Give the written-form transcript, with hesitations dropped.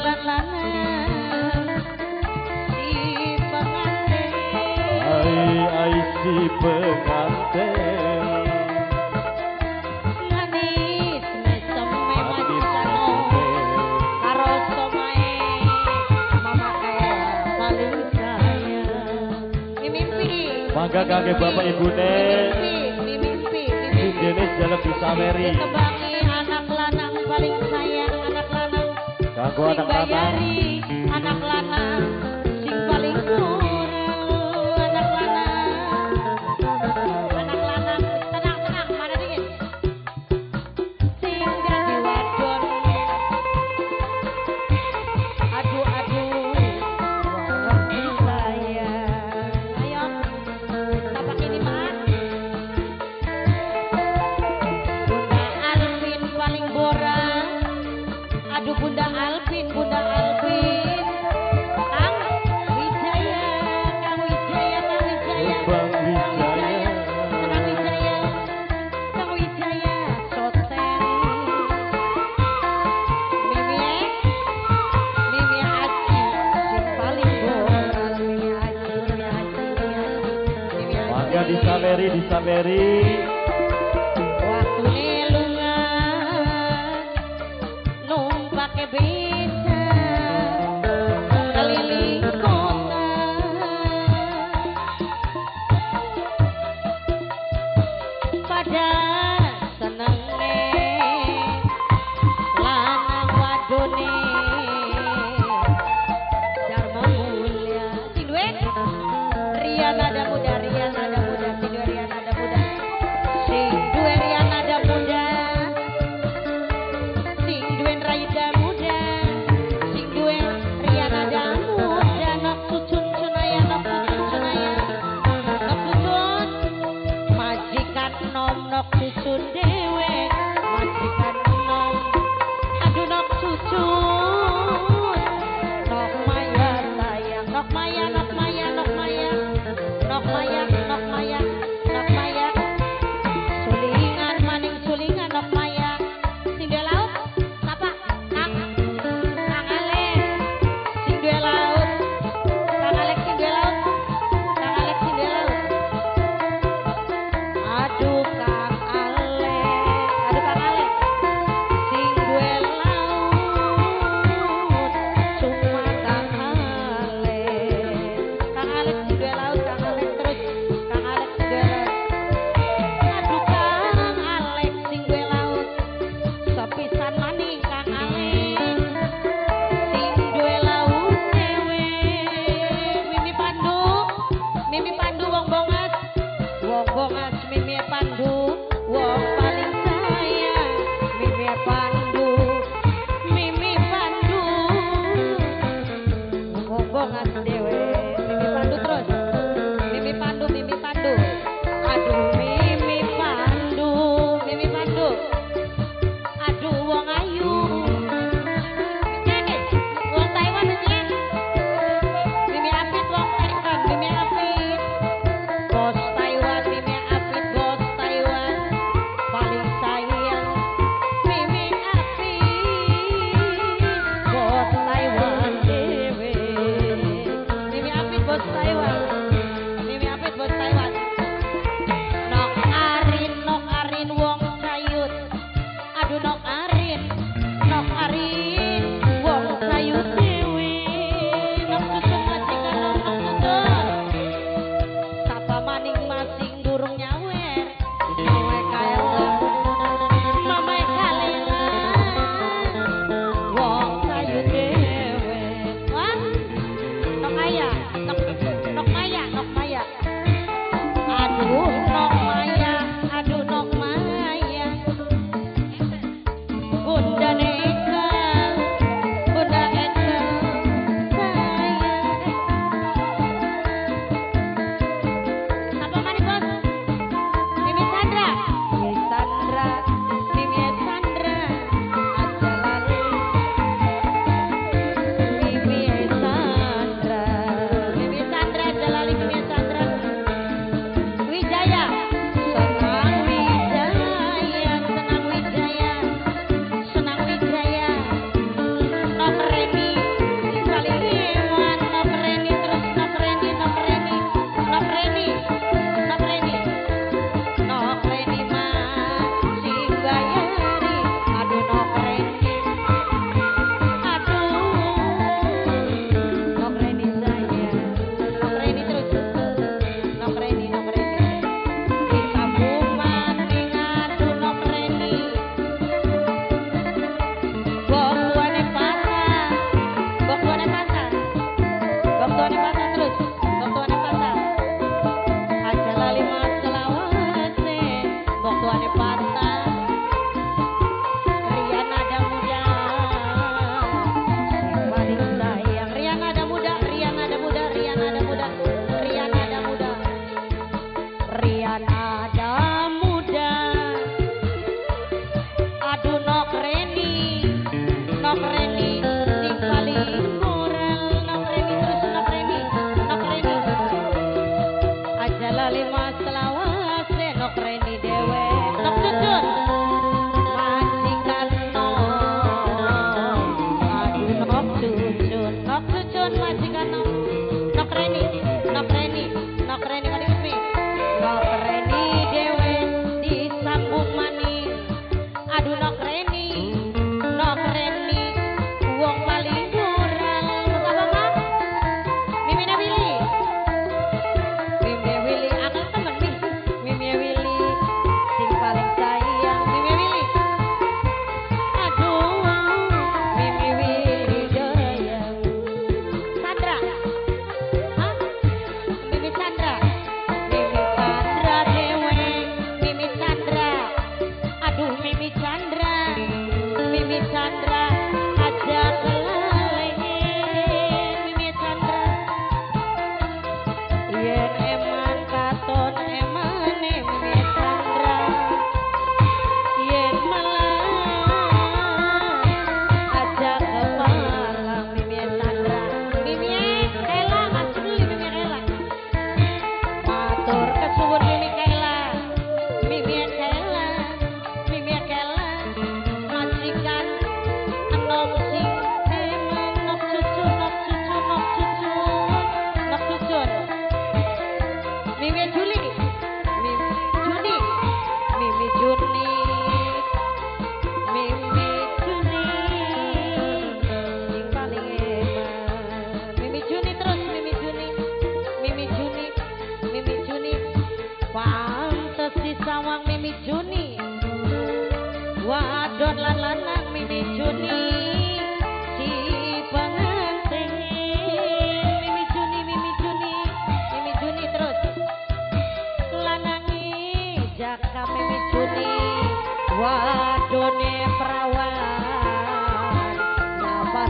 lan lanang si pengantin ai si pengantin manis mesem macano karo somae mama paling sayang mimpi mangga kangge bapak ibune mimpi jenis dalam bisa meri tebangi anak lanang paling sayang anak lanang kanggo sing anak lanang bayari anak lanang sing paling murah anak lanang tenang mana dingin sing dadi wadon aduh warang sayang ayo tapak ini mah Bunda Alvin paling borang aduh Bunda Alvin Kang Wijaya Kang Wijaya Bang Wijaya Kang Wijaya soten Mimi Aji sing paling boran Mimi Aji mangga disameri waktune lungan numpake bisa keliling kota pada senenge lanang wadone Dharma Mulia sing duwe Rian Nada Muda sing duwe Rian Nada Muda sing duwe Rian Nada Muda sing duwe Raida Muda sing duwe Rian Nada Muda nok sucun sunaya nok sucun majikan nom nok sucun dewe majikan nom aduh nok sucun nok maya sayang nok maya sulingan maning sulingan nok maya sing duwe laut sapa Kang Alek sing duwe laut Kang Alek sing duwe laut aduh Kang Alek sing duwe laut cuma Kang Alek sing duwe laut Kang Alek terus Kang Alek sing duwe laut aduh Kang Alek sing duwe laut sepisan maning Kang Alek sing duwe laut dewe Mimi Pandu wong bongas Mimi Pandu Mimi Juni wadon lan lanang Mimi Juni si pengantin Mimi Juni terus lanangi jaka Mimi Juni wadone perawan napa